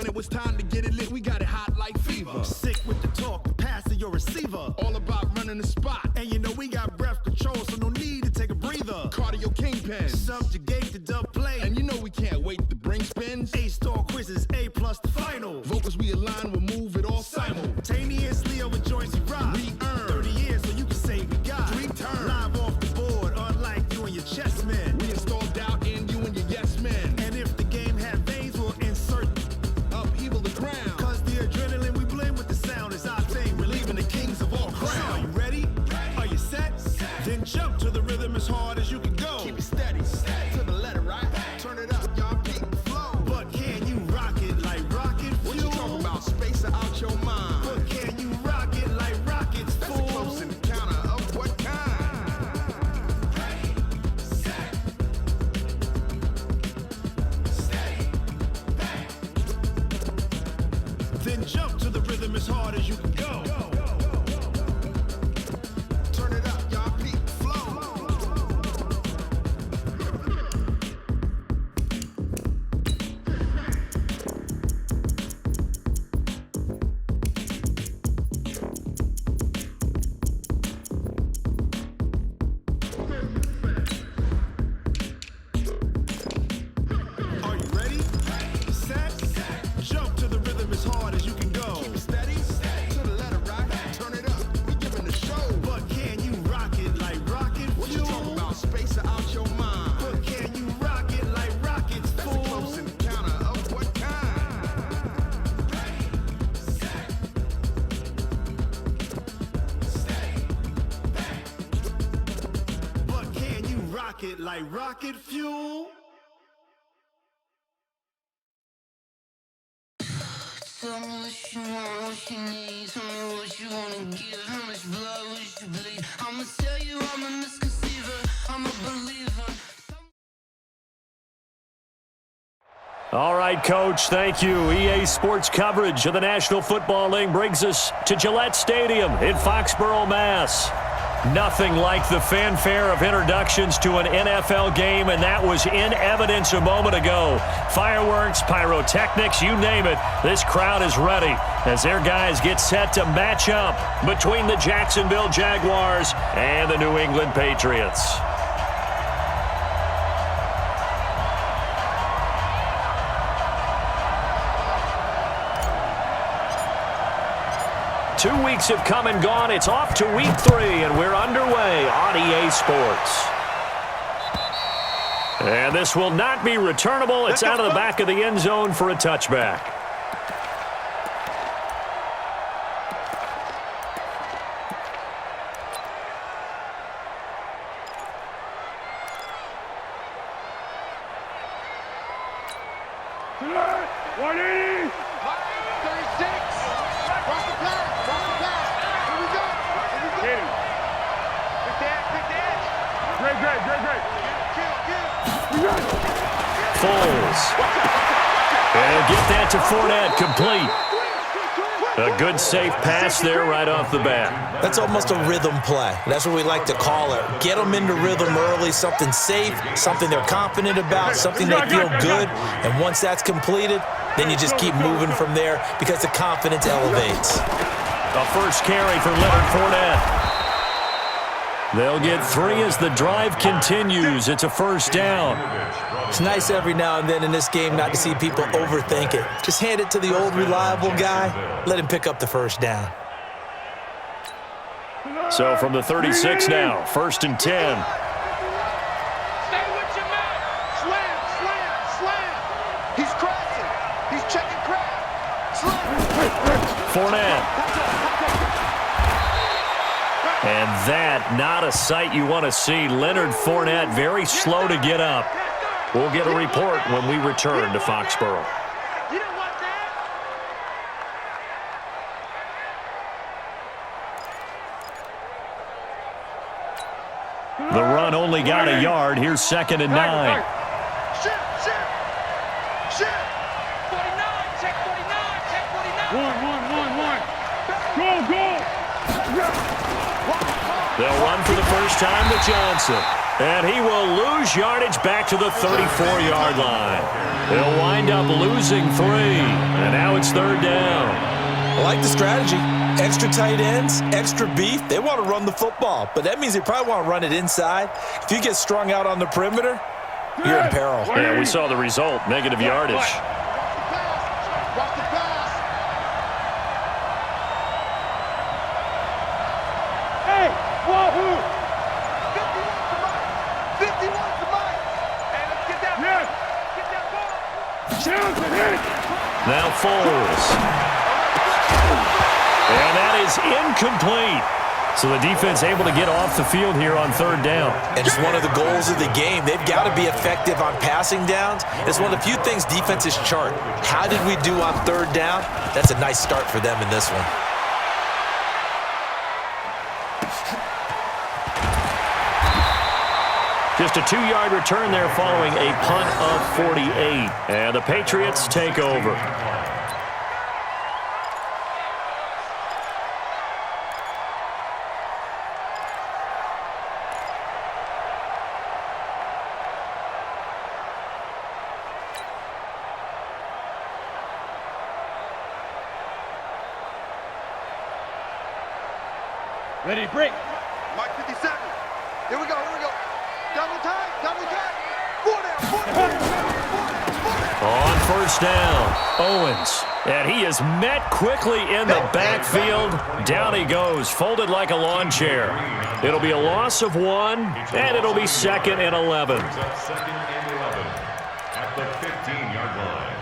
it was time to get it lit, we got it hot like fever. I'm sick with the talk, the pass to your receiver. All about running the spot. And you know we got breath control, so no need to take a breather. Cardio kingpin. Subjugate the dub play. And you know we can't wait to bring spins. A-star quizzes, A+ the final. Vocals we align, we'll move it all simultaneously over joints we rock. We earn 30 years so you can say we got. Dream turn. Live off the board, unlike you and your chess men. We install doubt in you and your yes men. And if the game had veins, we'll insert upheaval the crown. Cause the adrenaline we blend with the sound is our thing. Relieving the kings of all crowns. So are you ready? Are you set? Then jump to the rhythm as hard as you can go. Keep it steady, to the letter, right? Turn it up, y'all, peak the flow. But can you rock it like rocket fuel? What you talking about? Space out your mind. But can you rock it like rockets, That's fool? a close encounter of what kind? Ready, set, steady, bang. Then jump to the rhythm as hard as you can go. Turn it up, y'all, peak the flow. 'It like rocket fuel. Tell me what you want, what you need. Tell me what you wanna give. How much blood would you bleed? I'ma tell you I'm a misconceiver. I'm a believer. All right, Coach, thank you. EA Sports coverage of the National Football League brings us to Gillette Stadium in Foxborough, Mass. Nothing like the fanfare of introductions to an NFL game, and that was in evidence a moment ago. Fireworks, pyrotechnics, you name it, this crowd is ready as their guys get set to match up between the Jacksonville Jaguars and the New England Patriots. Two weeks have come and gone. It's off to week 3, and we're underway on EA Sports. And this will not be returnable. It's out of the back of the end zone for a touchback. And get that to Fournette, complete. A good, safe pass there right off the bat. That's almost a rhythm play. That's what we like to call it. Get them into rhythm early, something safe, something they're confident about, something they feel good. And once that's completed, then you just keep moving from there because the confidence elevates. A first carry for Leonard Fournette. They'll get 3 as the drive continues. It's a first down. It's nice every now and then in this game not to see people overthink it. Just hand it to the old reliable guy. Let him pick up the first down. So from the 36 now, 1st and 10. Stay with your man. Slam, slam, slam. He's crossing. He's checking crowd. Slam. Fournette. And that, not a sight you want to see. Leonard Fournette very slow to get up. We'll get a report when we return to Foxborough. You didn't want that? The run only got a yard. Here's 2nd and 9. Shoot, shoot, shoot. 49, check 49, check 49. One. Go. They'll run for the first time to Johnson. And he will lose yardage back to the 34-yard line. He'll wind up losing 3. And now it's 3rd down. I like the strategy. Extra tight ends, extra beef. They want to run the football, but that means they probably want to run it inside. If you get strung out on the perimeter, you're in peril. Yeah, we saw the result, negative yardage. Watch the pass. Hey, wahoo! 51 to Mike. Hey, let's get that. Get that ball. Challenge it, hit it! Now Foles. And that is incomplete. So the defense able to get off the field here on 3rd down. And it's one of the goals of the game. They've got to be effective on passing downs. It's one of the few things defenses chart. How did we do on 3rd down? That's a nice start for them in this one. Just a 2-yard return there following a punt of 48. And the Patriots take over. Ready, break. Mike 57. Here we go. Double time. 4 down. On 1st down, Owens. And he is met quickly in the backfield. Down he goes, folded like a lawn chair. It'll be a loss of 1, and it'll be 2nd and 11. Second and 11 at the 15-yard line.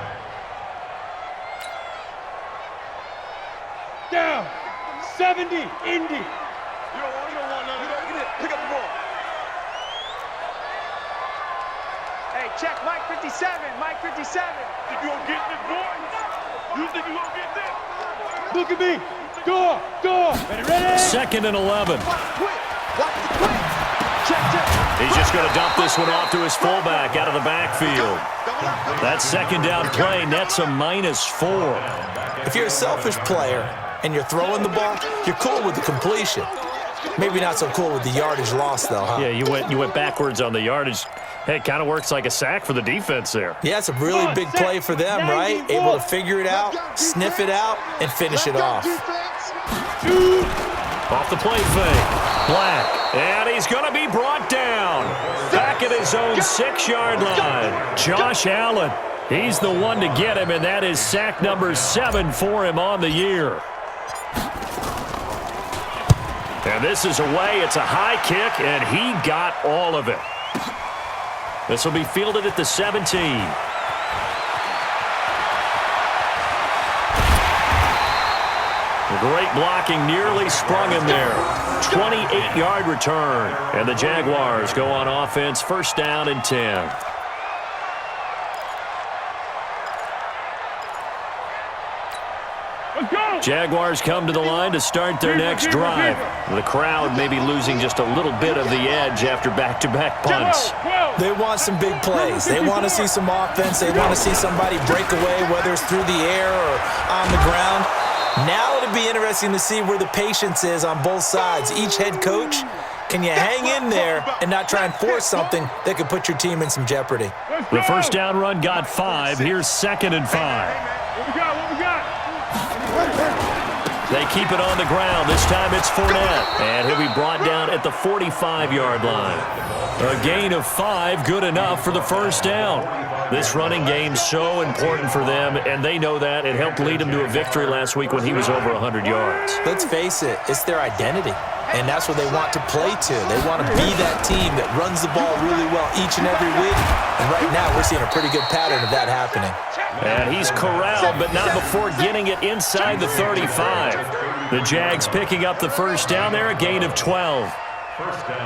Down. 70, Indy. You don't want none. Pick up the ball. Hey, check Mike 57. Mike 57. Think you gonna get this, boy? You think you gonna get this? Look at me. Door. Ready? 2nd and 11. Watch the quick. Check. He's just going to dump this one off to his fullback out of the backfield. That 2nd down play nets a -4. If you're a selfish player and you're throwing the ball, you're cool with the completion. Maybe not so cool with the yardage loss, though, huh? Yeah, you went backwards on the yardage. Hey, it kind of works like a sack for the defense there. Yeah, it's a really big play for them, right? Able to figure it out, sniff it out, and finish it off. Off the play fake. Black. And he's going to be brought down. Back at his own 6-yard line. Josh Allen. He's the one to get him, and that is sack number 7 for him on the year. And this is away. It's a high kick, and he got all of it. This will be fielded at the 17. Great blocking, nearly sprung him there. 28-yard return. And the Jaguars go on offense, 1st down and 10. Jaguars come to the line to start their next drive. The crowd may be losing just a little bit of the edge after back-to-back punts. They want some big plays. They want to see some offense. They want to see somebody break away, whether it's through the air or on the ground. Now it'll be interesting to see where the patience is on both sides. Each head coach, can you hang in there and not try and force something that could put your team in some jeopardy? The 1st down run got 5. Here's 2nd and 5. What we got? They keep it on the ground. This time it's Fournette. And he'll be brought down at the 45-yard line. A gain of 5, good enough for the 1st down. This running game's so important for them, and they know that. It helped lead them to a victory last week when he was over 100 yards. Let's face it, it's their identity, and that's what they want to play to. They want to be that team that runs the ball really well each and every week, and right now we're seeing a pretty good pattern of that happening. And he's corralled, but not before getting it inside the 35. The Jags picking up the 1st down there, a gain of 12.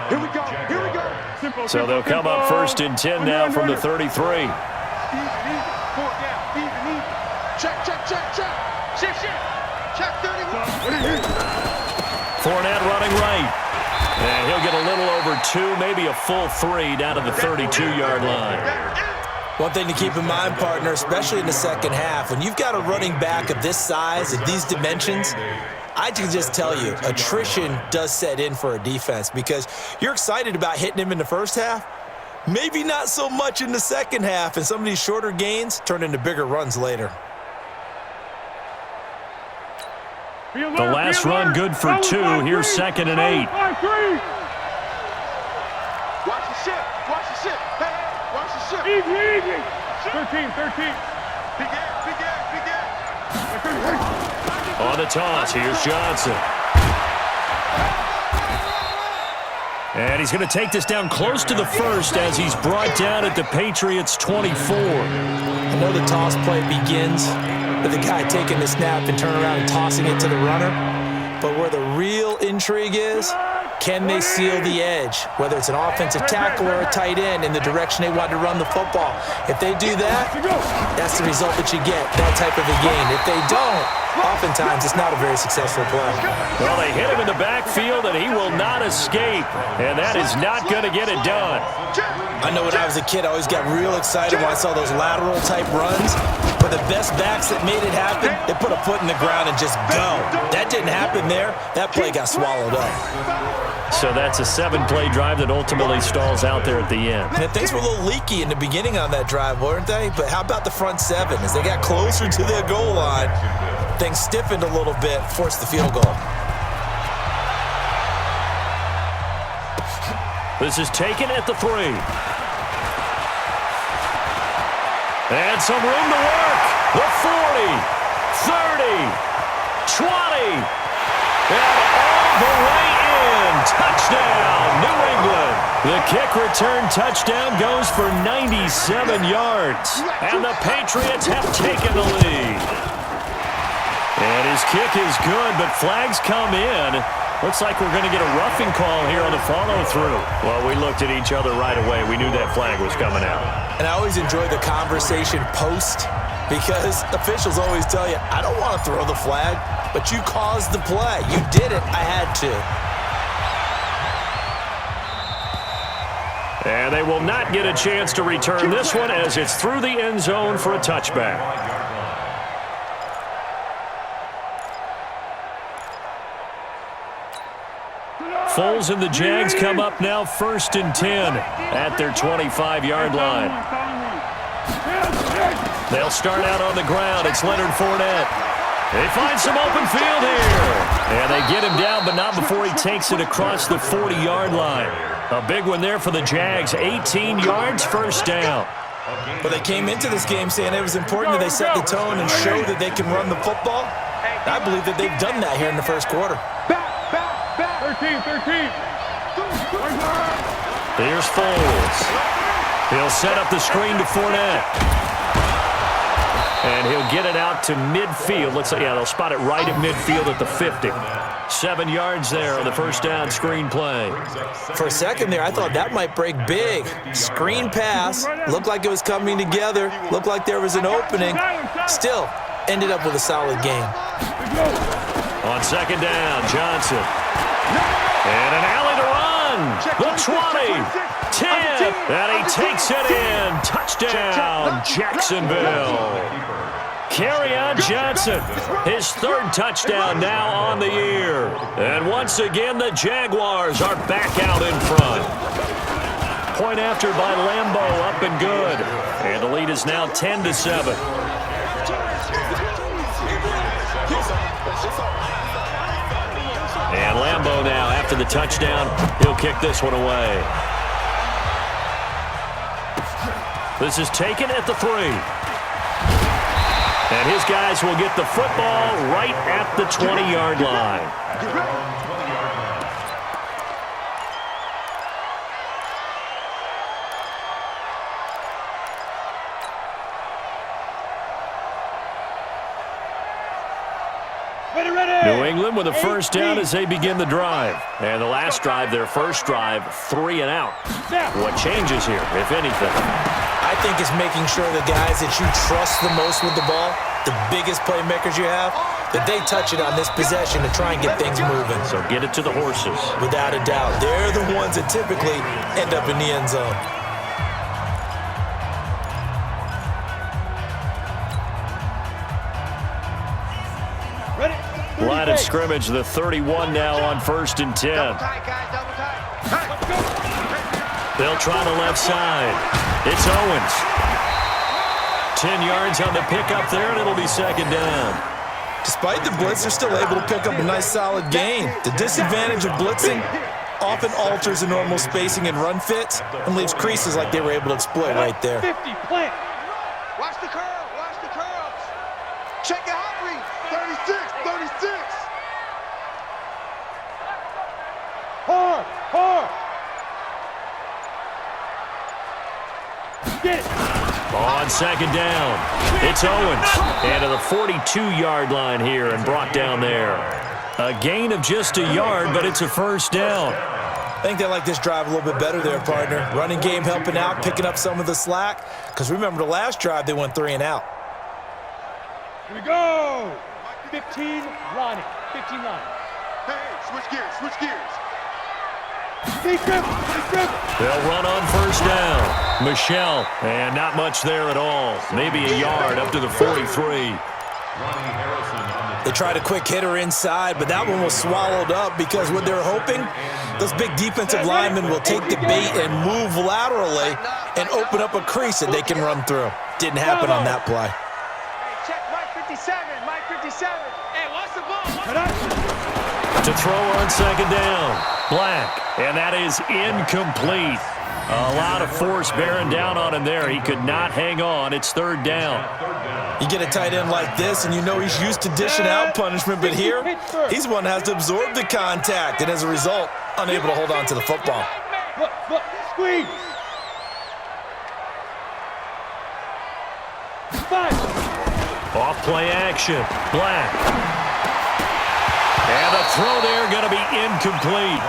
Here we go. So they'll come up 1st and 10 now from the 33. Easy. 4 down. Easy. Check. Check 31. Fournette running right. And he'll get a little over 2, maybe a full 3 down to the 32-yard line. One thing to keep in mind, partner, especially in the second half, when you've got a running back of this size, of these dimensions, I can just tell you, attrition does set in for a defense because you're excited about hitting him in the first half, maybe not so much in the second half, and some of these shorter gains turn into bigger runs later. The last run good for 2. Here's 2nd and 8. Watch the ship. Watch the ship. Hey, watch the ship. Easy. 13. Big air. On the toss, here's Johnson. And he's going to take this down close to the first as he's brought down at the Patriots' 24. I know the toss play begins with the guy taking the snap and turning around and tossing it to the runner. But where the real intrigue is, can they seal the edge, whether it's an offensive tackle or a tight end in the direction they want to run the football? If they do that, that's the result that you get, that type of a gain. If they don't, oftentimes it's not a very successful play. Well, they hit him in the backfield, and he will not escape, and that is not going to get it done. I know when I was a kid, I always got real excited when I saw those lateral-type runs. But the best backs that made it happen, they put a foot in the ground and just go. That didn't happen there. That play got swallowed up. So that's a 7-play drive that ultimately stalls out there at the end. And things were a little leaky in the beginning on that drive, weren't they? But how about the front 7? As they got closer to their goal line, things stiffened a little bit, forced the field goal. This is taken at the 3. And some room to work. The 40, 30, 20, and all the way in. Touchdown, New England. The kick return touchdown goes for 97 yards. And the Patriots have taken the lead. And his kick is good, but flags come in. Looks like we're going to get a roughing call here on the follow-through. Well, we looked at each other right away. We knew that flag was coming out. And I always enjoy the conversation post because officials always tell you, I don't want to throw the flag, but you caused the play. You did it. I had to. And they will not get a chance to return this one as it's through the end zone for a touchback. Foles and the Jags come up now 1st and 10 at their 25-yard line. They'll start out on the ground. It's Leonard Fournette. They find some open field here. And they get him down, but not before he takes it across the 40-yard line. A big one there for the Jags. 18 yards, 1st down. But they came into this game saying it was important that they set the tone and show that they can run the football. I believe that they've done that here in the first quarter. 13. Here's Foles. He'll set up the screen to Fournette. And he'll get it out to midfield. Looks like, yeah, they'll spot it right at midfield at the 50. 7 yards there on the first down screen play. For a second there, I thought that might break big. Screen pass. Looked like it was coming together. Looked like there was an opening. Still, ended up with a solid game. On second down, Johnson. And an alley to run. The 20, 10, and he takes it in. Touchdown, Jacksonville. Kerryon Johnson, his 3rd touchdown now on the year. And once again, the Jaguars are back out in front. Point after by Lambeau, up and good. And the lead is now 10-7. And Lambeau now, after the touchdown, he'll kick this one away. This is taken at the 3. And his guys will get the football right at the 20-yard line. New England with a first down as they begin the drive. And the last drive, their first drive, 3 and out. What changes here, if anything? I think it's making sure the guys that you trust the most with the ball, the biggest playmakers you have, that they touch it on this possession to try and get things moving. So get it to the horses. Without a doubt. They're the ones that typically end up in the end zone. Line of scrimmage, the 31 now on 1st and 10. Double tight, guys, double tight. They'll try the left side. It's Owens. 10 yards on the pickup there, and it'll be 2nd down. Despite the blitz, they're still able to pick up a nice solid gain. The disadvantage of blitzing often alters the normal spacing and run fits and leaves creases like they were able to exploit right there. 50, plant. Watch the curve, watch the curves. Check your hot read. 36, 36. Hard, hard. Get it. On 2nd down, it's Owens. And to the 42-yard line here and brought down there. A gain of just a yard, but it's a 1st down. I think they like this drive a little bit better there, partner. Running game helping out, picking up some of the slack. Because remember, the last drive, they went 3 and out. Here we go. 15 lining. 15 lining. Hey, switch gears, switch gears. Deep grip, deep grip. They'll run on 1st down. Michelle, and not much there at all. Maybe a yard up to the 43. They tried a quick hitter inside, but that one was swallowed up because what they're hoping, those big defensive linemen will take the bait and move laterally and open up a crease that they can run through. Didn't happen on that play. Hey, check Mike 57, Mike 57. Hey, what's the ball? To throw on 2nd down. Black, and that is incomplete. A lot of force bearing down on him there. He could not hang on. It's 3rd down. You get a tight end like this, and you know he's used to dishing out punishment, but here, he's one that has to absorb the contact, and as a result, unable to hold on to the football. Look, squeeze. 5. Off play action. Black. And the throw there going to be incomplete.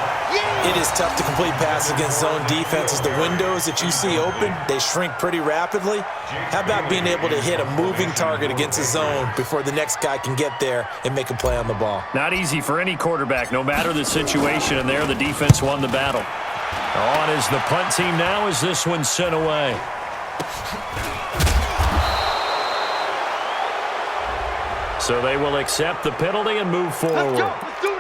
It is tough to complete passes against zone defenses. The windows that you see open, they shrink pretty rapidly. How about being able to hit a moving target against a zone before the next guy can get there and make a play on the ball? Not easy for any quarterback, no matter the situation, and there the defense won the battle. On is the punt team now as this one's sent away. So they will accept the penalty and move forward. Let's go, let's do this.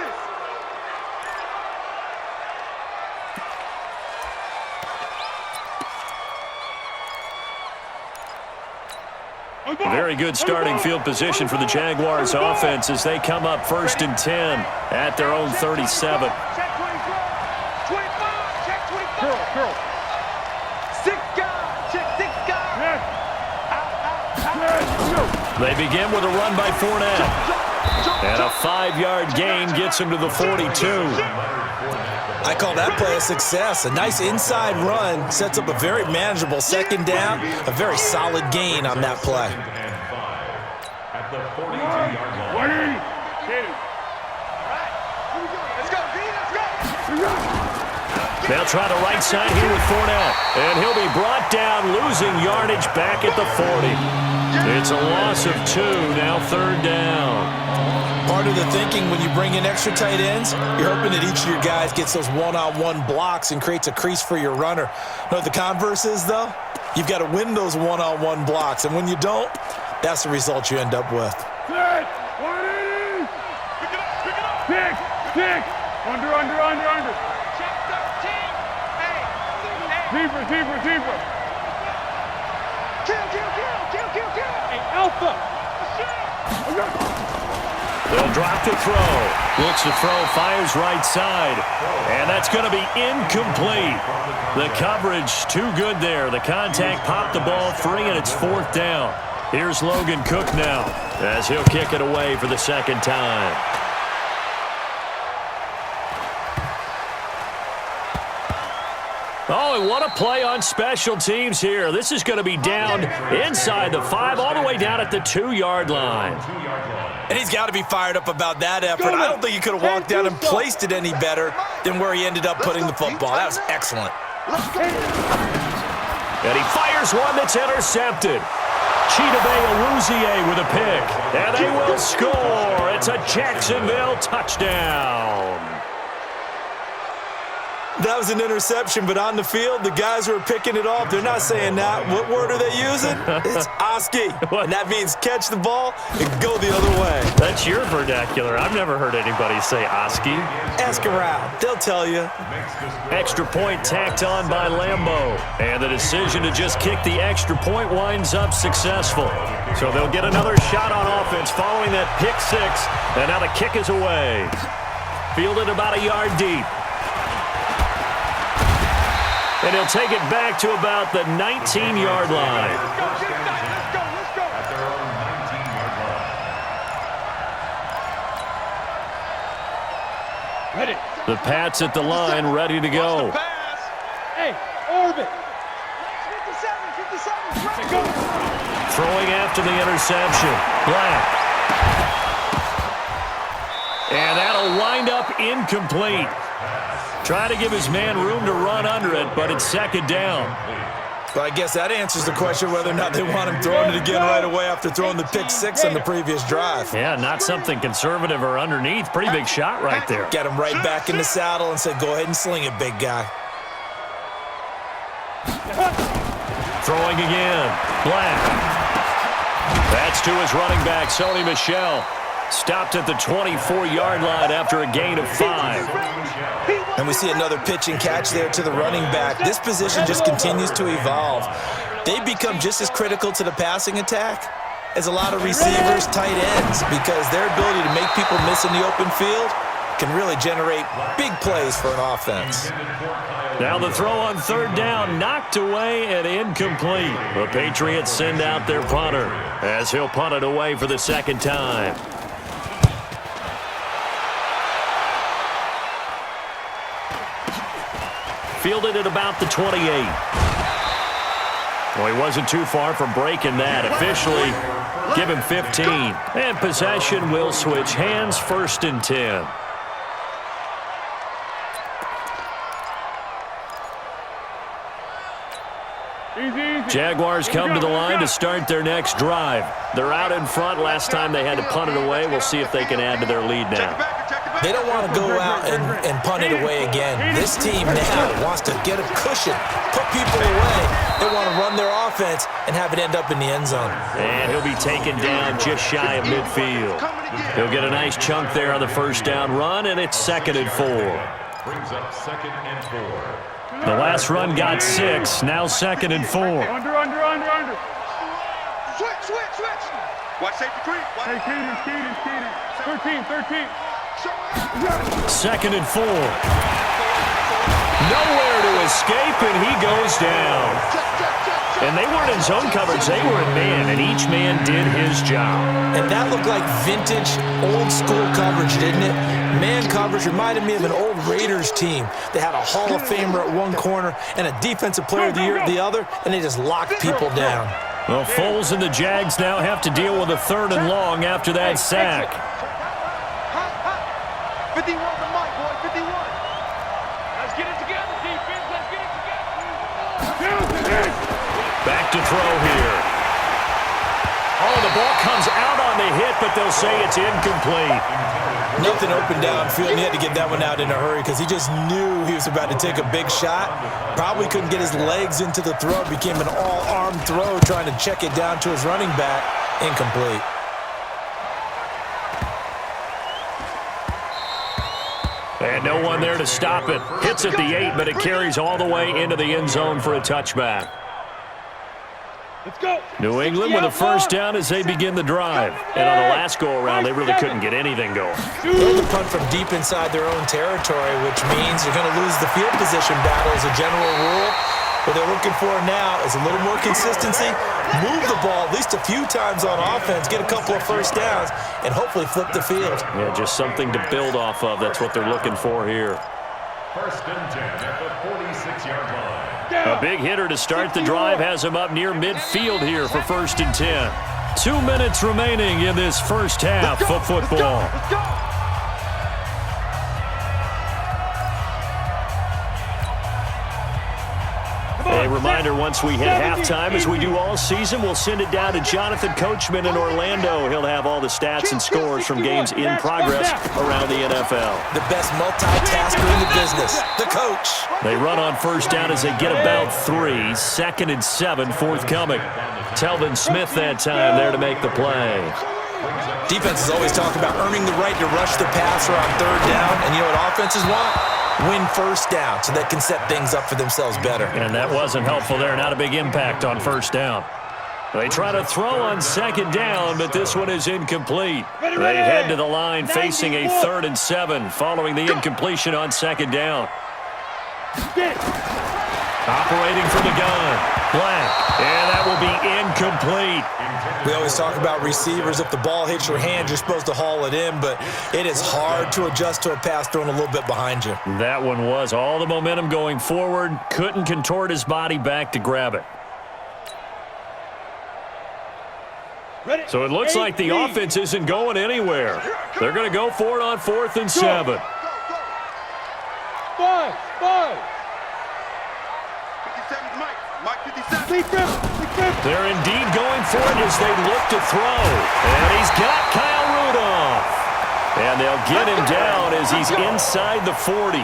Very good starting field position for the Jaguars offense as they come up 1st and 10 at their own 37. Check 24, 25, check 25. Curl. 6 guys, check 6 guys. They begin with a run by Fournette. And a 5-yard gain gets him to the 42. I call that play a success. A nice inside run sets up a very manageable 2nd down, a very solid gain on that play. At the 42-yard line. Let's go, D, let's go. They'll try the right side here with Fournette. And he'll be brought down, losing yardage back at the 40. It's a loss of 2, now 3rd down. Part of the thinking when you bring in extra tight ends, you're hoping that each of your guys gets those one-on-one blocks and creates a crease for your runner. Know what the converse is, though? You've got to win those one-on-one blocks, and when you don't, that's the result you end up with. Set. 180. Pick. Under. Check 13. Hey. Deeper. Kill. Hey, Alpha. They'll drop the throw. Looks to throw, fires right side. And that's going to be incomplete. The coverage too good there. The contact popped the ball free, and it's 4th down. Here's Logan Cook now as he'll kick it away for the 2nd time. Oh, and what a play on special teams here. This is going to be down inside the 5, all the way down at the 2-yard line. And he's got to be fired up about that effort. I don't think he could have walked down and placed it any better than where he ended up putting the football. That was excellent. And he fires one that's intercepted. Chidobe Awuzie with a pick. And they will score. It's a Jacksonville touchdown. That was an interception, but on the field, the guys who are picking it off, they're not saying that. What word are they using? It's Oski, and that means catch the ball and go the other way. That's your vernacular. I've never heard anybody say Oski. Ask around. They'll tell you. Extra point tacked on by Lambeau. And the decision to just kick the extra point winds up successful. So they'll get another shot on offense following that pick six. And now the kick is away. Fielded about a yard deep. And he'll take it back to about the 19-yard line. Let's go. At their own 19-yard line. Ready. The Pats at the line, ready to go. Hey, orbit. 57. Go. Throwing after the interception. Black. And that'll wind up incomplete. Try to give his man room to run under it, but it's second down. Well, I guess that answers the question whether or not they want him throwing it again right away after throwing the pick six on the previous drive. Yeah, not something conservative or underneath. Pretty big shot right there. Get him right back in the saddle and say, go ahead and sling it, big guy. Throwing again. Black. That's to his running back, Sony Michel. Stopped at the 24-yard line after a gain of 5. And we see another pitch and catch there to the running back. This position just continues to evolve. They become just as critical to the passing attack as a lot of receivers, tight ends, because their ability to make people miss in the open field can really generate big plays for an offense. Now the throw on third down, knocked away and incomplete. The Patriots send out their punter as he'll punt it away for the second time. Fielded at about the 28. Well, he wasn't too far from breaking that. Officially, give him 15. And possession will switch hands, 1st and 10. Jaguars come to the line to start their next drive. They're out in front. Last time they had to punt it away. We'll see if they can add to their lead now. They don't want to go out and punt it away again. This team now wants to get a cushion, put people away. They want to run their offense and have it end up in the end zone. And he'll be taken down just shy of midfield. He'll get a nice chunk there on the first down run, and it's 2nd and 4. Brings up 2nd and 4. The last run got 6, now 2nd and 4. Under. Switch. Watch safety creep. Hey, Keaton. 13. 2nd and 4. Nowhere to escape, and he goes down. And they weren't in zone coverage. They were in man, and each man did his job. And that looked like vintage, old-school coverage, didn't it? Man coverage reminded me of an old Raiders team. They had a Hall of Famer at one corner and a Defensive Player of the Year at the other, and they just locked people down. Well, Foles and the Jags now have to deal with a 3rd and long after that sack. 51 to Mike, boy, 51. Let's get it together, defense. Let's get it together. Back to throw here. Oh, the ball comes out on the hit, but they'll say it's incomplete. Nothing open downfield, and he had to get that one out in a hurry because he just knew he was about to take a big shot. Probably couldn't get his legs into the throw. It became an all-arm throw trying to check it down to his running back. Incomplete. And no one there to stop it. Hits at the 8, but it carries all the way into the end zone for a touchback. Let's go. New England with a first down as they begin the drive. And on the last go-around, they really couldn't get anything going. They'll punt from deep inside their own territory, which means you're going to lose the field position battle as a general rule. What they're looking for now is a little more consistency, move the ball at least a few times on offense, get a couple of first downs, and hopefully flip the field. Yeah, just something to build off of. That's what they're looking for here. 1st and 10 at the 46-yard line. A big hitter to start the drive has him up near midfield here for 1st and 10. 2 minutes remaining in this first half of football. Let's go. A reminder, once we hit halftime, as we do all season, we'll send it down to Jonathan Coachman in Orlando. He'll have all the stats and scores from games in progress around the NFL. The best multitasker in the business, the coach. They run on first down as they get about 3. 2nd and 7 forthcoming. Telvin Smith that time there to make the play. Defenses always talk about earning the right to rush the passer on 3rd down, and you know what offenses want? Win first down so they can set things up for themselves better. And that wasn't helpful there. Not a big impact on first down. They try to throw on 2nd down, but this one is incomplete. They head to the line facing a 3rd and 7 following the incompletion on 2nd down. Operating from the gun, Black, and that will be incomplete. We always talk about receivers. If the ball hits your hand, you're supposed to haul it in, but it is hard to adjust to a pass thrown a little bit behind you. That one was all the momentum going forward. Couldn't contort his body back to grab it. So it looks like the offense isn't going anywhere. They're going to go for it on 4th and 7. 5. They're indeed going for it as they look to throw. And he's got Kyle Rudolph. And they'll get him down as he's inside the 40.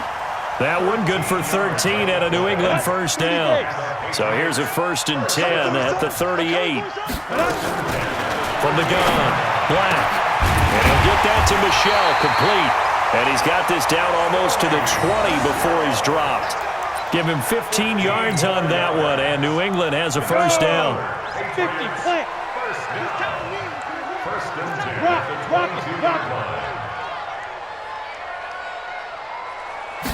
That one good for 13 at a New England first down. So here's a 1st and 10 at the 38. From the gun, Black. And he'll get that to Michel, complete. And he's got this down almost to the 20 before he's dropped. Give him 15 yards on that one, and New England has a first down. 50, plant. Rock.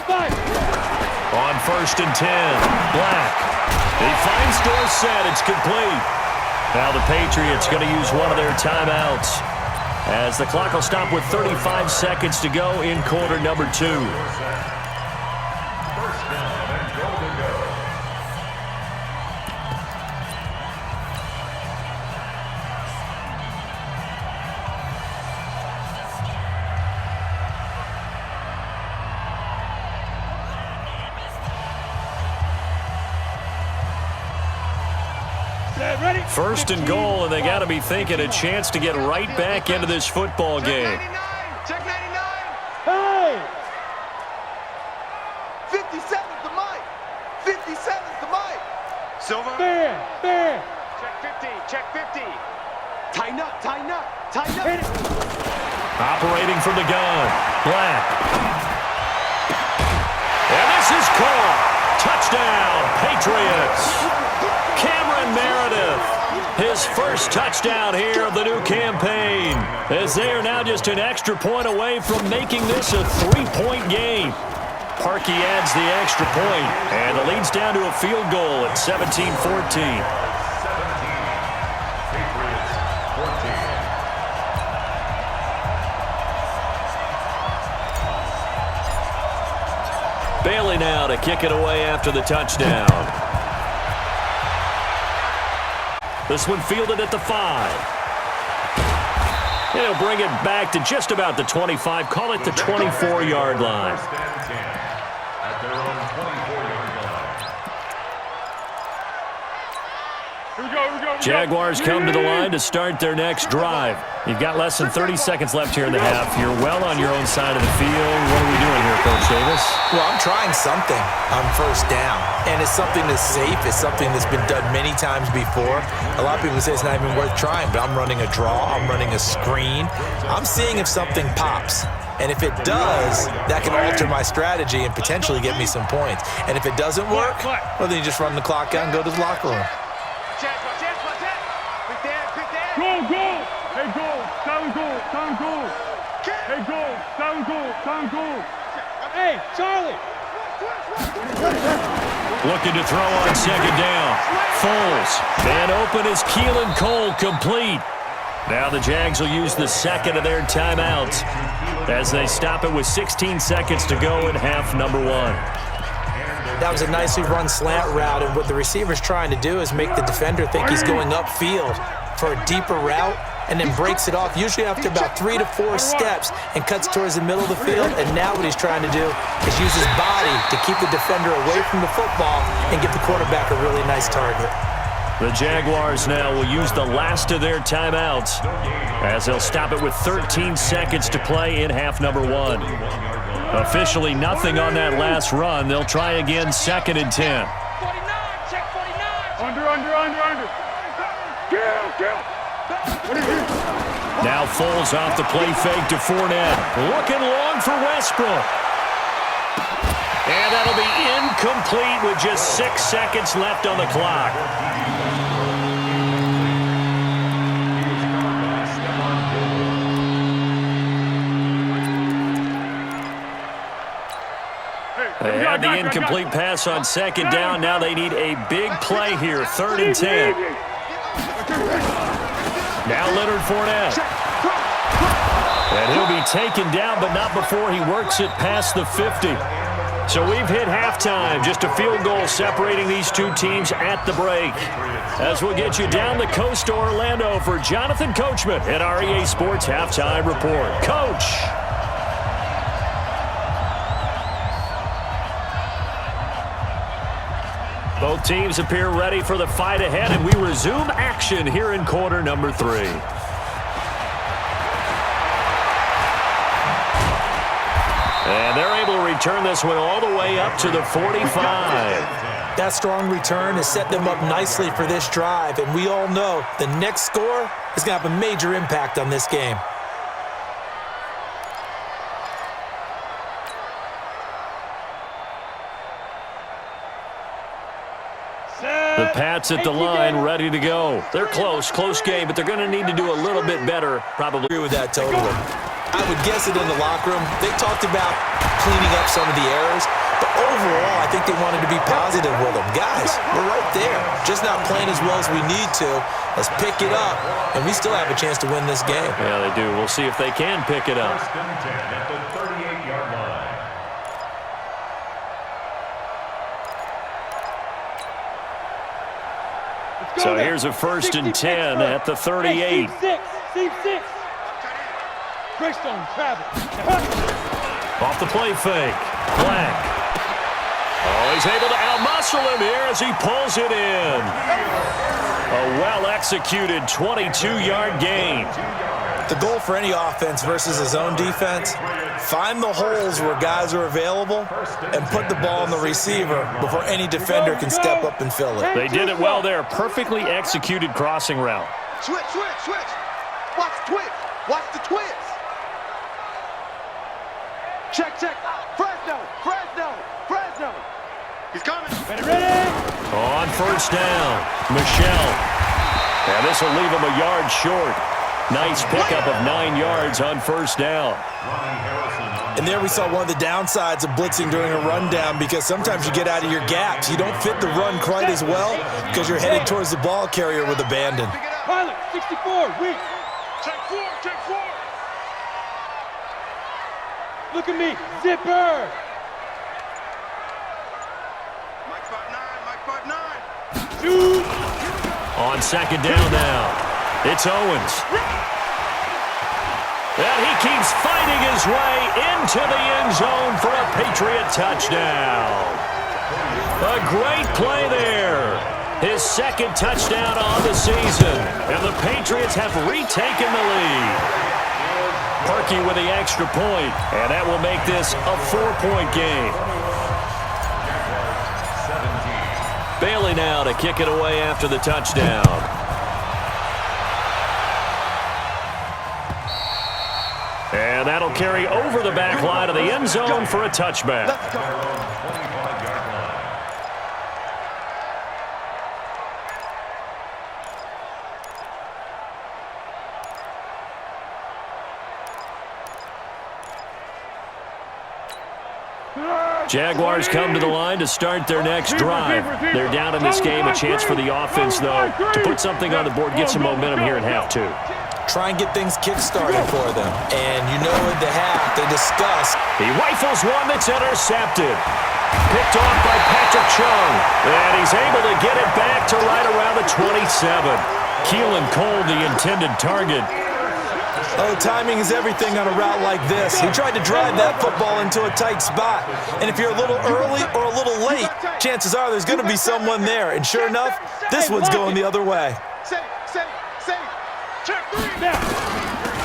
5. On 1st and 10, Black. He finds Dorsett. It's complete. Now the Patriots going to use one of their timeouts as the clock will stop with 35 seconds to go in quarter number 2. First and goal, and they got to be thinking a chance to get right back into this football game. Check 99. Hey! 57's the mic. 57's the mic. Silver. Fair. Check 50. Tighten up. Operating from the gun, Black. And this is caught. Touchdown, Patriots. Cameron Meredith, his first touchdown here of the new campaign, as they are now just an extra point away from making this a 3-point game. Parkey adds the extra point, and the lead's down to a field goal at 17-14. Bailey now to kick it away after the touchdown. This one fielded at the 5. He'll bring it back to just about the 25. Call it the 24-yard line. At their own 24-yard line. Here we go. Jaguars come to the line to start their next drive. You've got less than 30 seconds left here in the half. You're well on your own side of the field. What are we doing here, Coach Davis? Well, I'm trying something on first down, and it's something that's safe. It's something that's been done many times before. A lot of people say it's not even worth trying, but I'm running a draw. I'm running a screen. I'm seeing if something pops. And if it does, that can alter my strategy and potentially get me some points. And if it doesn't work, well, then you just run the clock out and go to the locker room. Go. Hey, go. Hey, Charlie. Looking to throw on 2nd down. Foles. And open is Keelan Cole, complete. Now the Jags will use the 2nd of their timeouts as they stop it with 16 seconds to go in half number 1. That was a nicely run slant route, and what the receiver's trying to do is make the defender think he's going upfield for a deeper route, and then breaks it off, usually after about 3 to 4 steps, and cuts towards the middle of the field. And now what he's trying to do is use his body to keep the defender away from the football and give the quarterback a really nice target. The Jaguars now will use the last of their timeouts as they'll stop it with 13 seconds to play in half number 1. Officially nothing on that last run. They'll try again, 2nd and 10. 49, check 49. Under. Kill. Now Foles off the play fake to Fournette. Looking long for Westbrook. And that'll be incomplete with just 6 seconds left on the clock. They had the incomplete pass on 2nd down. Now they need a big play here, 3rd and 10. Now Leonard Fournette. And he'll be taken down, but not before he works it past the 50. So we've hit halftime. Just a field goal separating these two teams at the break. As we'll get you down the coast to Orlando for Jonathan Coachman at our EA Sports Halftime Report. Coach. Both teams appear ready for the fight ahead, and we resume action here in quarter number 3. And they're able to return this one all the way up to the 45. That strong return has set them up nicely for this drive, and we all know the next score is going to have a major impact on this game. The Pats at the line, ready to go. They're close game, but they're going to need to do a little bit better, probably. I agree with that totally. I would guess it in the locker room. They talked about cleaning up some of the errors, but overall, I think they wanted to be positive with them. Guys, we're right there. Just not playing as well as we need to. Let's pick it up, and we still have a chance to win this game. Yeah, they do. We'll see if they can pick it up. First and 10 at the 38-yard line. So here's a 1st and 10 at the 38. C6. Greystone travel. Off the play fake. Black. Oh, he's able to outmuscle him here as he pulls it in. A well-executed 22-yard gain. The goal for any offense versus his own defense, find the holes where guys are available and put the ball on the receiver before any defender can step up and fill it. They did it well there. Perfectly executed crossing route. Switch. Watch the twist. Watch the twist. Check. Fresno. He's coming. Ready. On 1st down, Michelle. And this will leave him a yard short. Nice pickup of 9 yards on 1st down. And there we saw one of the downsides of blitzing during a rundown, because sometimes you get out of your gaps. You don't fit the run quite as well because you're headed towards the ball carrier with abandon. Pilot, 64, weak. Check four. Look at me, zipper. Mike 5'9". Shoot. On 2nd down now. It's Owens. And he keeps fighting his way into the end zone for a Patriot touchdown. A great play there. His 2nd touchdown on the season. And the Patriots have retaken the lead. Parkey with the extra point. And that will make this a 4-point game. Bailey now to kick it away after the touchdown. And that'll carry over the back line of the end zone for a touchback. Jaguars come to the line to start their next drive. They're down in this game. A chance for the offense, though, to put something on the board, get some momentum here in half 2. Try and get things kick-started for them. And you know in the half, they discuss. He rifles one that's intercepted. Picked off by Patrick Chung. And he's able to get it back to right around the 27. Keelan Cole, the intended target. Oh, timing is everything on a route like this. He tried to drive that football into a tight spot. And if you're a little early or a little late, chances are there's going to be someone there. And sure enough, this one's going the other way.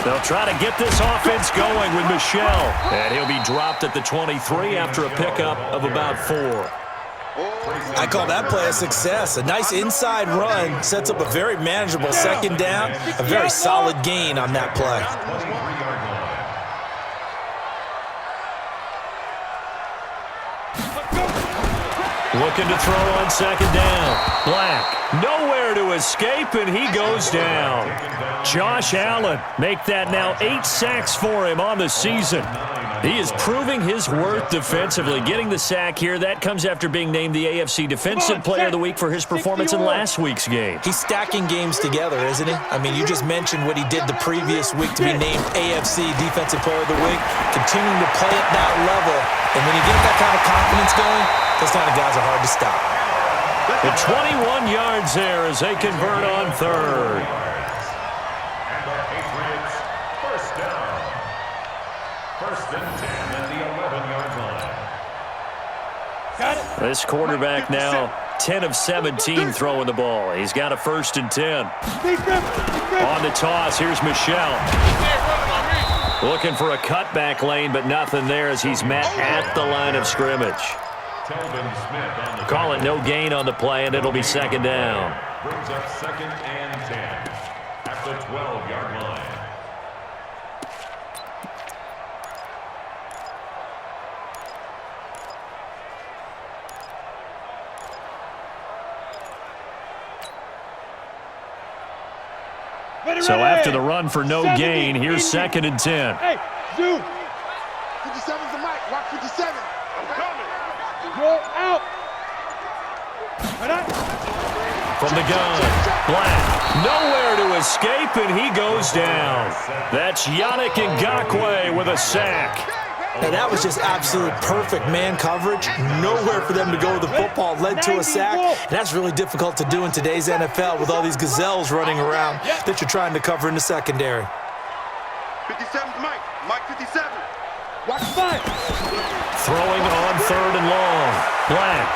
They'll try to get this offense going with Michelle. And he'll be dropped at the 23 after a pickup of about 4. I call that play a success. A nice inside run sets up a very manageable second down, a very solid gain on that play. Looking to throw on second down. Black, nowhere to escape, and he goes down. Josh Allen, make that now 8 sacks for him on the season. He is proving his worth defensively. Getting the sack here, that comes after being named the AFC Defensive Player of the Week for his performance in last week's game. He's stacking games together, isn't he? I mean, you just mentioned what he did the previous week to be named AFC Defensive Player of the Week, continuing to play at that level. And when you get that kind of confidence going, those kind of guys are hard to stop. The 21 yards there as they convert on third. And the Patriots, first down. First and 10 at the 11-yard line. This quarterback now 10 of 17 throwing the ball. He's got a first and 10. On the toss, here's Michelle. Looking for a cutback lane, but nothing there as he's met at the line of scrimmage. Call it no gain on the play, and it'll be second down. Brings up second and 10 at the 12-yard line. So after the run for no gain, here's second and 10. Hey, dude. 57's the mic. Watch 57. I'm coming. Roll out. From the gun, Black, nowhere to escape, and he goes down. That's Yannick Ngakoue with a sack. Now, that was just absolute perfect man coverage. Nowhere for them to go with the football. Led to a sack. And that's really difficult to do in today's NFL with all these gazelles running around that you're trying to cover in the secondary. 57's Mike. Mike 57. Watch 5. Throwing on third and long. Black.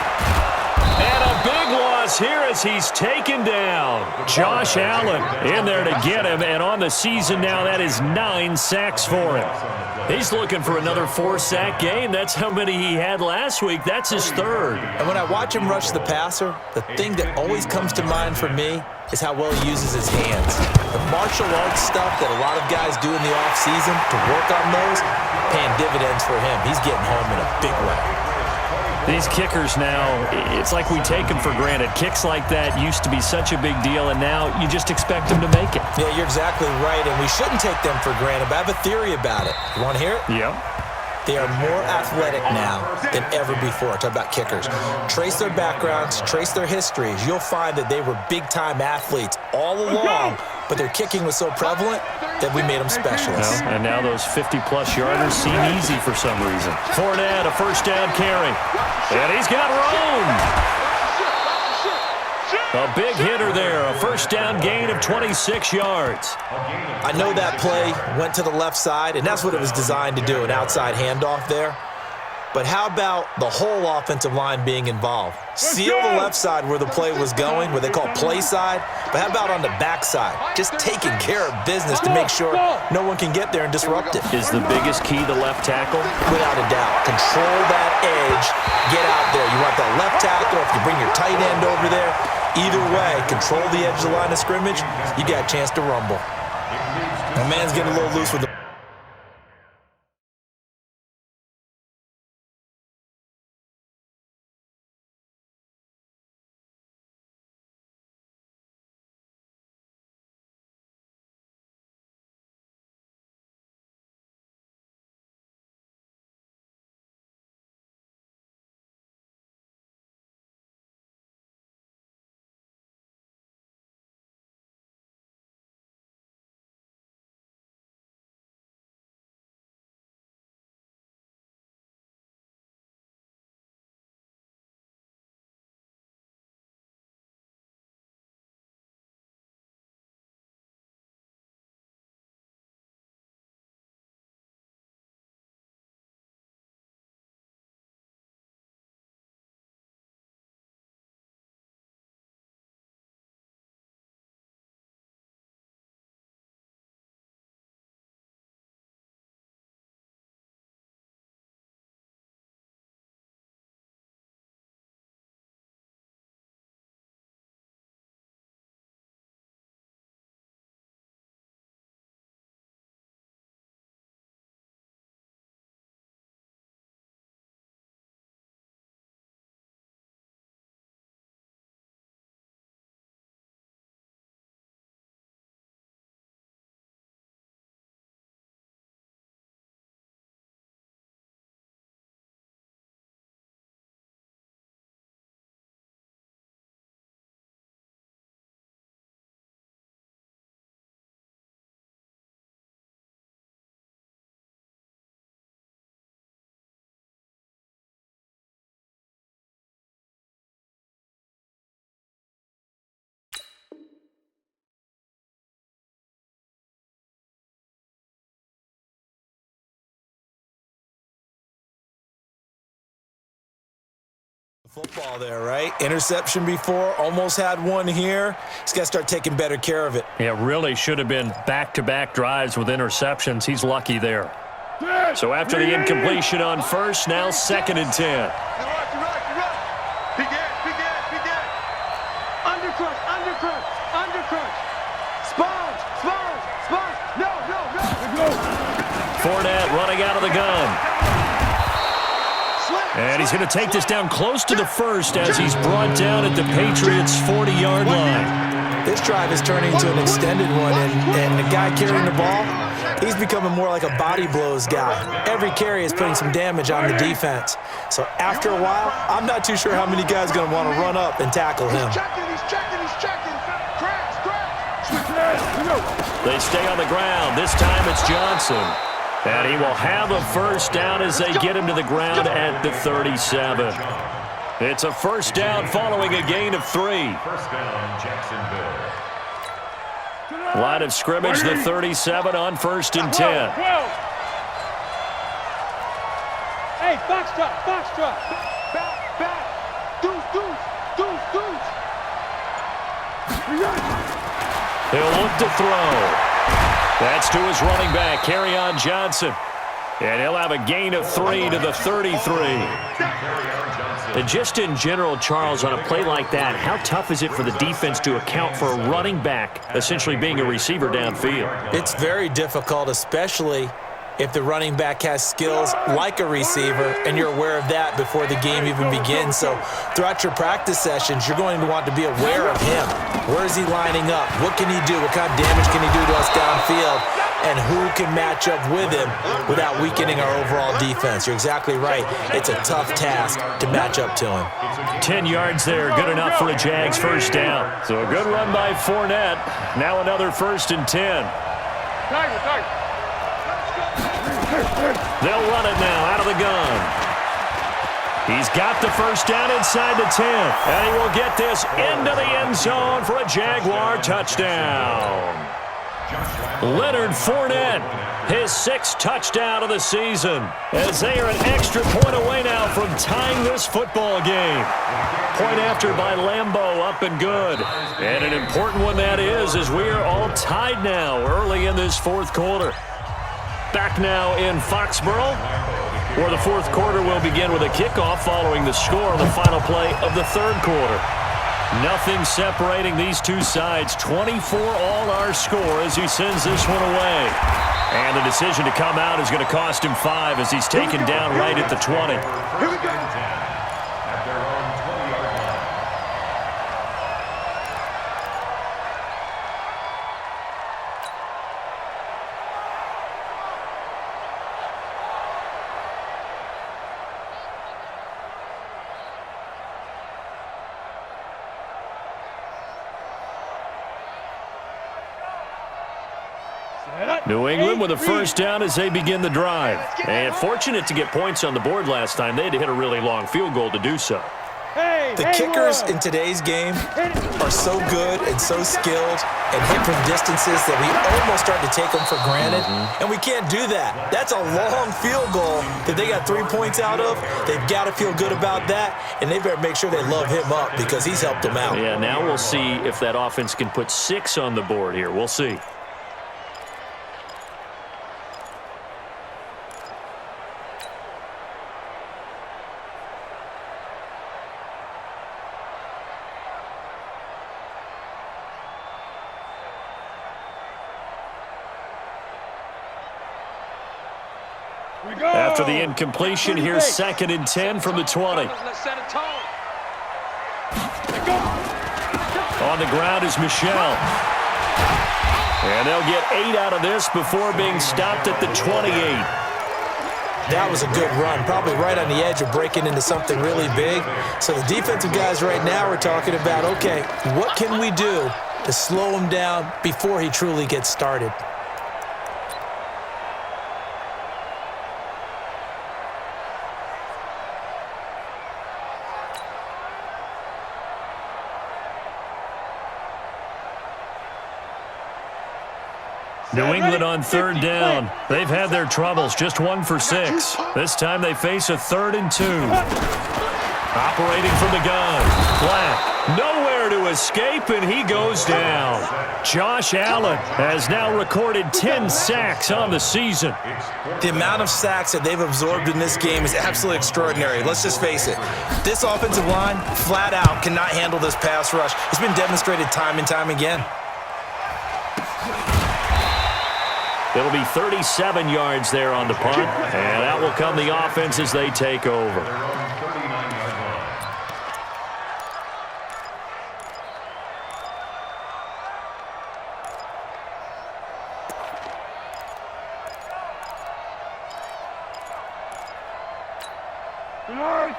And a big loss here as he's taken down. Josh Allen in there to get him. And on the season now, that is 9 sacks for him. He's looking for another 4-sack game. That's how many he had last week. That's his third. And when I watch him rush the passer, the thing that always comes to mind for me is how well he uses his hands. The martial arts stuff that a lot of guys do in the offseason to work on those, paying dividends for him. He's getting home in a big way. These kickers now, it's like we take them for granted. Kicks like that used to be such a big deal, and now you just expect them to make it. Yeah, you're exactly right, and we shouldn't take them for granted, but I have a theory about it. You want to hear it? Yep. They are more athletic now than ever before. Talk about kickers. Trace their backgrounds, trace their histories. You'll find that they were big-time athletes all along, but their kicking was so prevalent that we made them specialists. And now those 50-plus yarders seem easy for some reason. Fournette, a first down carry. And he's got room. A big hitter there. A first down gain of 26 yards. I know that play went to the left side, and that's what it was designed to do, an outside handoff there. But how about the whole offensive line being involved? Seal the left side where the play was going, what they call play side. But how about on the back side? Just taking care of business to make sure no one can get there and disrupt it. Is the biggest key the left tackle? Without a doubt. Control that edge. Get out there. You want that left tackle. If you bring your tight end over there, either way, control the edge of the line of scrimmage, you got a chance to rumble. My man's getting a little loose with the Football there, right? Interception before, almost had one here. He's got to start taking better care of it. Yeah, really should have been back-to-back drives with interceptions. He's lucky there. So after the incompletion on first, now 2nd and 10. You're right. Big ass. Undercrush. Sponge. No. Fournette running out of the gun. And he's going to take this down close to the first as he's brought down at the Patriots' 40-yard line. This drive is turning into an extended one, and the guy carrying the ball, he's becoming more like a body blows guy. Every carry is putting some damage on the defense. So after a while, I'm not too sure how many guys are going to want to run up and tackle him. He's checking. Crash. They stay on the ground. This time it's Johnson. And he will have a first down as they get him to the ground at the 37. It's a first down following a gain of 3. First down, Jacksonville. Line of scrimmage, the 37 on 1st and 10. Hey, box truck. Back. Deuce. He'll look to throw. That's to his running back, Kerryon Johnson. And he'll have a gain of 3 to the 33. And just in general, Charles, on a play like that, how tough is it for the defense to account for a running back essentially being a receiver downfield? It's very difficult, especially if the running back has skills like a receiver, and you're aware of that before the game even begins. So throughout your practice sessions, you're going to want to be aware of him. Where is he lining up? What can he do? What kind of damage can he do to us downfield? And who can match up with him without weakening our overall defense? You're exactly right. It's a tough task to match up to him. 10 yards there, good enough for a Jags first down. So a good run by Fournette. Now another 1st and 10. Tiger. They'll run it now out of the gun. He's got the first down inside the 10. And he will get this into the end zone for a Jaguar touchdown. Leonard Fournette, his 6th touchdown of the season, as they are an extra point away now from tying this football game. Point after by Lambeau, up and good. And an important one that is, as we are all tied now early in this 4th quarter. Back now in Foxborough, where the 4th quarter will begin with a kickoff following the score on the final play of the 3rd quarter. Nothing separating these two sides. 24 all our score as he sends this one away. And the decision to come out is going to cost him 5 as he's taken down right at the 20. Here we go. At their own 20-yard line. New England with a first down as they begin the drive. And fortunate to get points on the board last time. They had to hit a really long field goal to do so. The kickers in today's game are so good and so skilled and hit from distances that we almost start to take them for granted, and we can't do that. That's a long field goal that they got 3 points out of. They've got to feel good about that, and they better make sure they love him up because he's helped them out. Yeah, now we'll see if that offense can put 6 on the board here. We'll see. After the incompletion, here's 2nd and 10 from the 20. Let's set a tone. On the ground is Michel. And they'll get 8 out of this before being stopped at the 28. That was a good run, probably right on the edge of breaking into something really big. So the defensive guys right now are talking about, okay, what can we do to slow him down before he truly gets started? New England on 3rd down. They've had their troubles, just 1 for 6. This time they face a 3rd and 2. Operating from the gun. Black. Nowhere to escape, and he goes down. Josh Allen has now recorded 10 sacks on the season. The amount of sacks that they've absorbed in this game is absolutely extraordinary. Let's just face it. This offensive line, flat out, cannot handle this pass rush. It's been demonstrated time and time again. It'll be 37 yards there on the punt, and that will come the offense as they take over.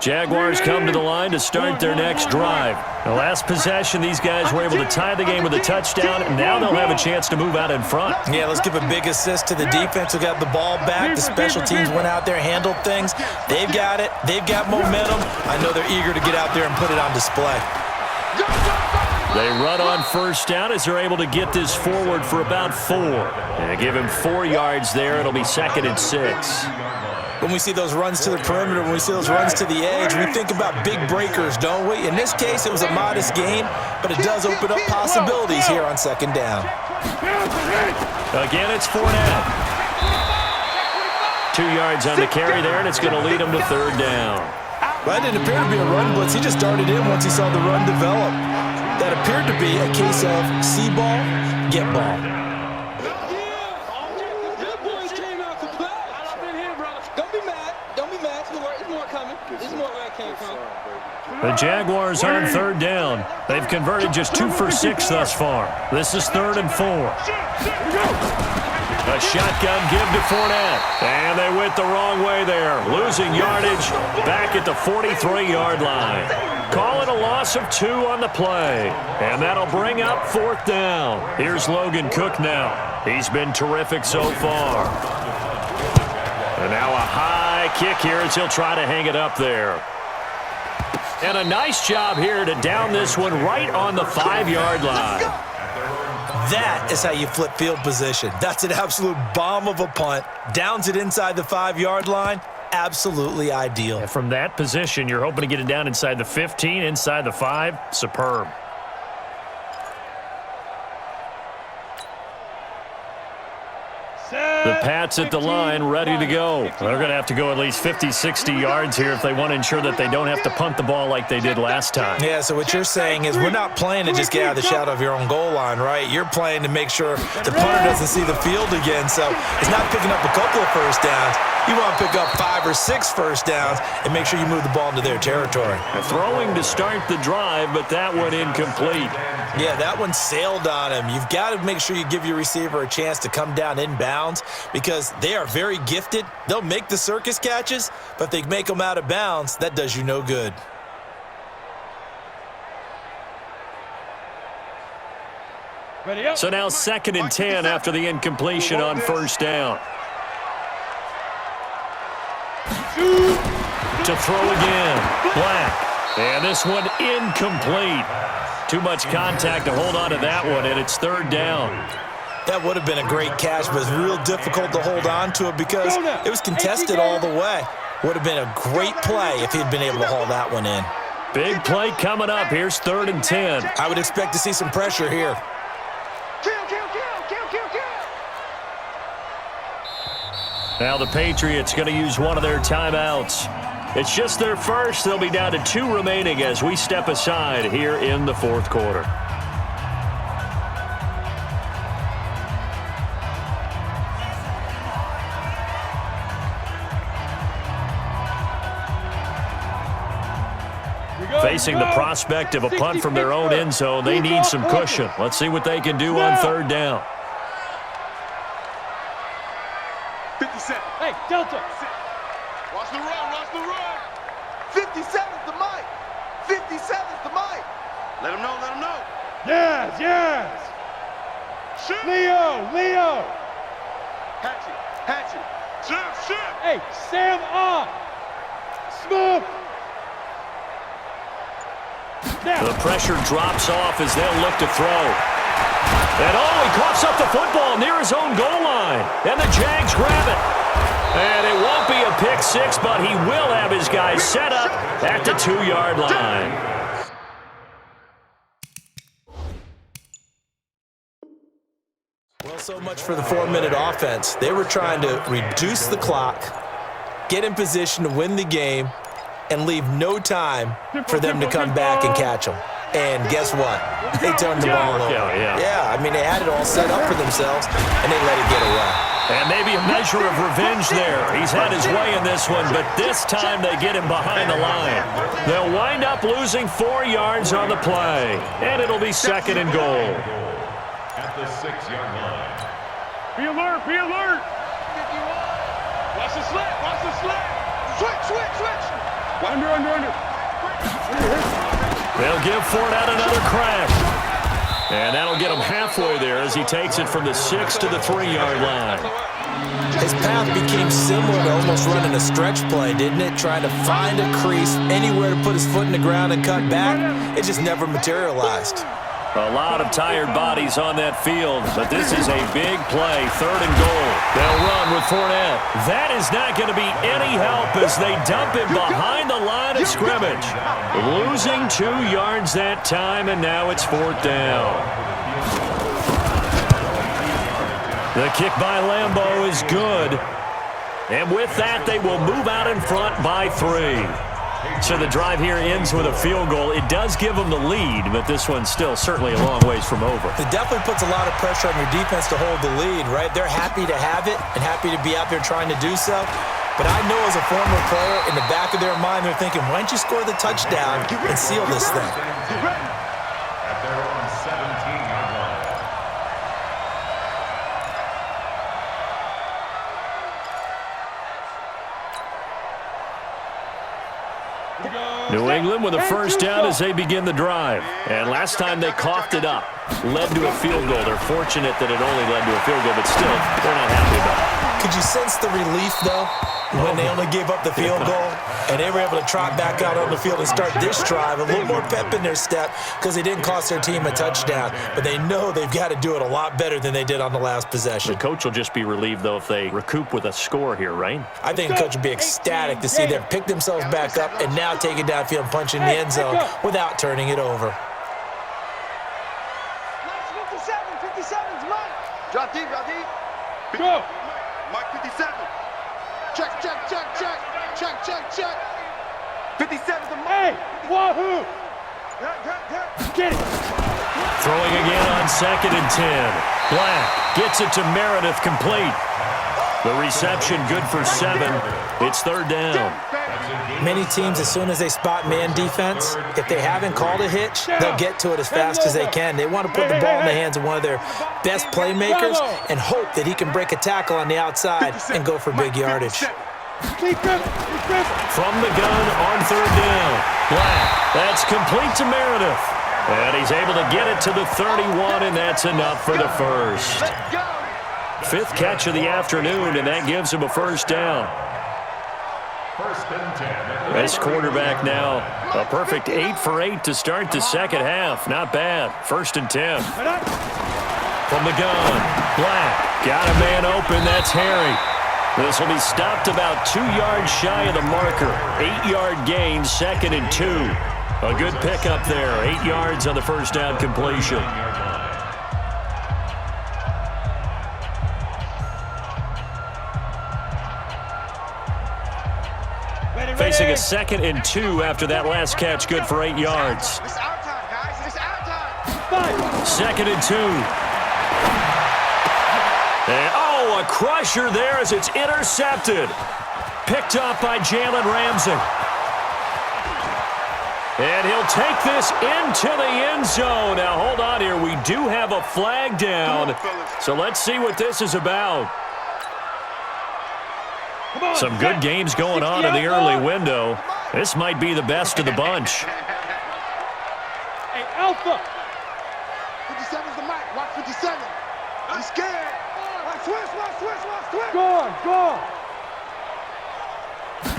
Jaguars come to the line to start their next drive. The last possession, these guys were able to tie the game with a touchdown, and now they'll have a chance to move out in front. Yeah, let's give a big assist to the defense who got the ball back. The special teams went out there, handled things. They've got it. They've got momentum. I know they're eager to get out there and put it on display. They run on first down as they're able to get this forward for about 4. And give him 4 yards there. It'll be 2nd and 6. When we see those runs to the perimeter, when we see those runs to the edge, we think about big breakers, don't we? In this case, it was a modest gain, but it does open up possibilities here on 2nd down. Again, it's Fournette. 2 yards on the carry there, and it's going to lead him to 3rd down. Well, that didn't appear to be a run blitz. He just darted in once he saw the run develop. That appeared to be a case of see ball, get ball. The Jaguars on 3rd down. They've converted just 2 for 6 thus far. This is 3rd and 4. A shotgun give to Fournette. And they went the wrong way there. Losing yardage back at the 43-yard line. Call it a loss of 2 on the play. And that'll bring up 4th down. Here's Logan Cook now. He's been terrific so far. And now a high kick here as he'll try to hang it up there. And a nice job here to down this one right on the 5-yard line. That is how you flip field position. That's an absolute bomb of a punt. Downs it inside the 5-yard line. Absolutely ideal. And from that position, you're hoping to get it down inside the 15, inside the 5. Superb. The Pats at the line, ready to go. They're going to have to go at least 50, 60 yards here if they want to ensure that they don't have to punt the ball like they did last time. Yeah, so what you're saying is we're not playing to just get out of the shadow of your own goal line, right? You're playing to make sure the punter doesn't see the field again. So it's not picking up a couple of first downs. You want to pick up 5 or 6 first downs and make sure you move the ball into their territory. Throwing to start the drive, but that one incomplete. Yeah, that one sailed on him. You've got to make sure you give your receiver a chance to come down inbounds because they are very gifted. They'll make the circus catches, but if they make them out of bounds, that does you no good. So now 2nd and 10 after the incompletion on first down. To throw again. Black. And this one incomplete. Too much contact to hold on to that one, and it's 3rd down. That would have been a great catch, but it's real difficult to hold on to it because it was contested all the way. Would have been a great play if he'd been able to haul that one in. Big play coming up. Here's 3rd and 10. I would expect to see some pressure here. Now the Patriots going to use one of their timeouts. It's just their first. They'll be down to 2 remaining as we step aside here in the 4th quarter. Facing the prospect of a punt from their own end zone, they need some cushion. Let's see what they can do on 3rd down. 57. Hey, Delta. Watch the run, watch the run. 57's the mic. 57's the mic. Let him know, let him know. Yes, yes. Shoot. Leo. Hatchet. Shoot. Hey, Sam off. Smoke. Now. The pressure drops off as they'll look to throw. And he coughs up the football near his own goal line. And the Jags grab it. And it won't be a pick six, but he will have his guys set up at the 2-yard line. Well, so much for the 4-minute offense. They were trying to reduce the clock, get in position to win the game, and leave no time for them to come back and catch them. And guess what? They turned the ball over. Yeah, I mean, they had it all set up for themselves, and they let it get away. And maybe a measure of revenge there. He's had his way in this one, but this time they get him behind the line. They'll wind up losing 4 yards on the play, and it'll be 2nd and goal. At the 6-yard line. Be alert, be alert. Watch the slant, watch the slant. Switch. Under. They'll give Fournette another crack. And that'll get him halfway there as he takes it from the 6 to the 3-yard line. His path became similar to almost running a stretch play, didn't it? Trying to find a crease, anywhere to put his foot in the ground and cut back. It just never materialized. A lot of tired bodies on that field, but this is a big play, 3rd and goal. They'll run with Fournette. That is not going to be any help as they dump him behind the line of scrimmage. Losing 2 yards that time, and now it's 4th down. The kick by Lambeau is good. And with that, they will move out in front by 3. So the drive here ends with a field goal. It does give them the lead, but this one's still certainly a long ways from over. It definitely puts a lot of pressure on your defense to hold the lead, right? They're happy to have it and happy to be out there trying to do so. But I know as a former player, in the back of their mind, they're thinking, why don't you score the touchdown and seal this thing? At their own 17-yard line. New England with a first down as they begin the drive. And last time they coughed it up, led to a field goal. They're fortunate that it only led to a field goal, but still, they're not happy about it. Could you sense the relief, though, when they only gave up the field goal and they were able to trot back out on the field and start this drive? A little more pep in their step because they didn't cost their team a touchdown, but they know they've got to do it a lot better than they did on the last possession. The coach will just be relieved, though, if they recoup with a score here, right? I think the coach would be ecstatic to see them pick themselves back up and now take it downfield and punch in the end zone without turning it over. 57's Mike. Drop deep. Go. Mike 57. Check. 57's the Mike. Hey, wahoo. Get it. Throwing again on 2nd and 10. Black gets it to Meredith, complete. The reception good for 7. It's 3rd down. Many teams, as soon as they spot man defense, if they haven't called a hitch, they'll get to it as fast as they can. They want to put the ball in the hands of one of their best playmakers and hope that he can break a tackle on the outside and go for big yardage. From the gun on 3rd down. Black, that's complete to Meredith. And he's able to get it to the 31, and that's enough for the first. 5th catch of the afternoon, and that gives him a first down. 1st and 10. This quarterback now, a perfect 8 for 8 to start the second half. Not bad. 1st and 10. From the gun, Black got a man open. That's Harry. This will be stopped about 2 yards shy of the marker. 8-yard gain, 2nd and 2. A good pickup there. 8 yards on the first down completion. Facing a 2nd and 2 after that last catch, good for 8 yards. It's our time, guys. It's our time. 2nd and 2. And, a crusher there as it's intercepted. Picked up by Jalen Ramsey. And he'll take this into the end zone. Now, hold on here. We do have a flag down. So let's see what this is about. Some good games going on in the early window. This might be the best of the bunch. Hey, Alpha. 57's the Mike. Watch 57. He's scared. Watch switch. Go on.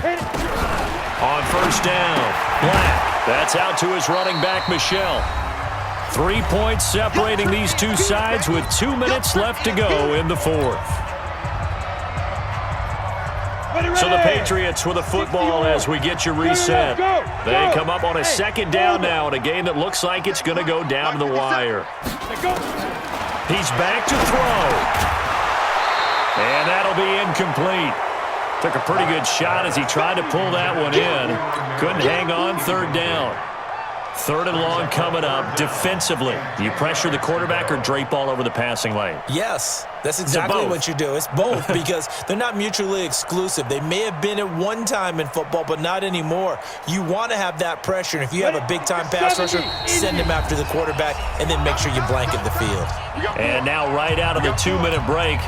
Hit it. On first down, Black. That's out to his running back, Michelle. 3 points separating these two sides with 2 minutes left to go in the 4th. So the Patriots with a football as we get you reset. They come up on a second down now in a game that looks like it's going to go down to the wire. He's back to throw. And that'll be incomplete. Took a pretty good shot as he tried to pull that one in. Couldn't hang on third down. Third and long coming up. Defensively, do you pressure the quarterback or drape all over the passing lane? Yes, that's exactly what you do. It's both because they're not mutually exclusive. They may have been at one time in football, but not anymore. You want to have that pressure, and if you have a big-time pass rusher, send him after the quarterback, and then make sure you blanket the field. And now right out of the 2-minute break,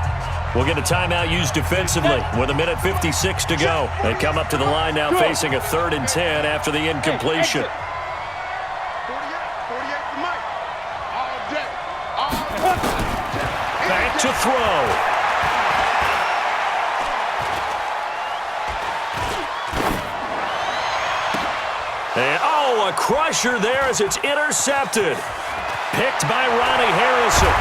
we'll get a timeout used defensively with 1:56 to go. They come up to the line now facing a 3rd and 10 after the incompletion. Back to throw. And, a crusher there as it's intercepted. Picked by Ronnie Harrison.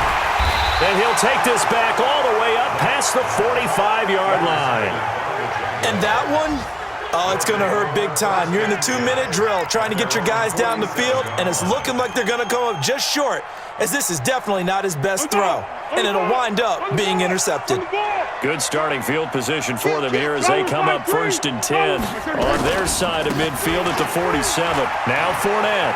And he'll take this back all the way up past the 45-yard line. And that one, it's going to hurt big time. You're in the 2-minute drill trying to get your guys down the field, and it's looking like they're going to come up just short, as this is definitely not his best throw, and it'll wind up being intercepted. Good starting field position for them here as they come up 1st and 10 on their side of midfield at the 47. Now Fournette.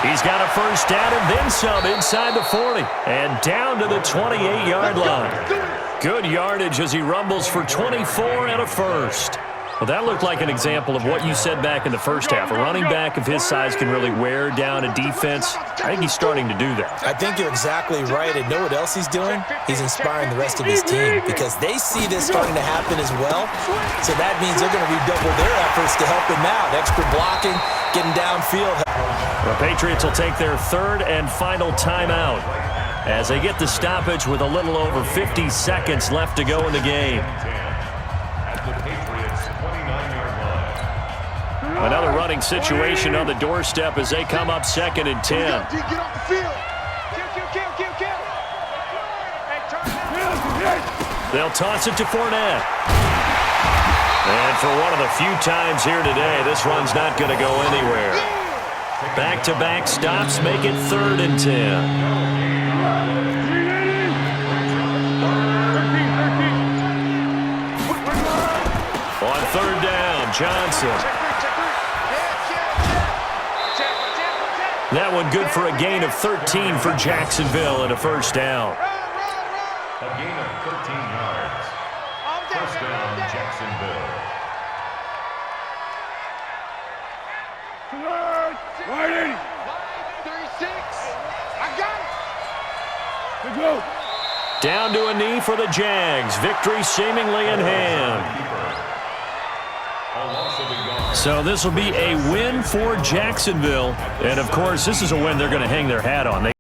He's got a first down and then some inside the 40 and down to the 28-yard line. Good yardage as he rumbles for 24 and a first. Well, that looked like an example of what you said back in the first half. A running back of his size can really wear down a defense. I think he's starting to do that. I think you're exactly right. And know what else he's doing? He's inspiring the rest of his team because they see this starting to happen as well. So that means they're going to redouble their efforts to help him out. Extra blocking, getting downfield. The Patriots will take their 3rd and final timeout as they get the stoppage with a little over 50 seconds left to go in the game. Another running situation on the doorstep as they come up 2nd and 10. Get off the field. They'll toss it to Fournette. And for one of the few times here today, this run's not going to go anywhere. Back-to-back stops make it 3rd and 10. On 3rd down, Johnson. That one good for a gain of 13 for Jacksonville and a first down. A gain of 13 yards. First down, Jacksonville. Right in. 36. I got it. Go. Down to a knee for the Jags. Victory seemingly in hand. So this will be a win for Jacksonville. And, of course, this is a win they're going to hang their hat on.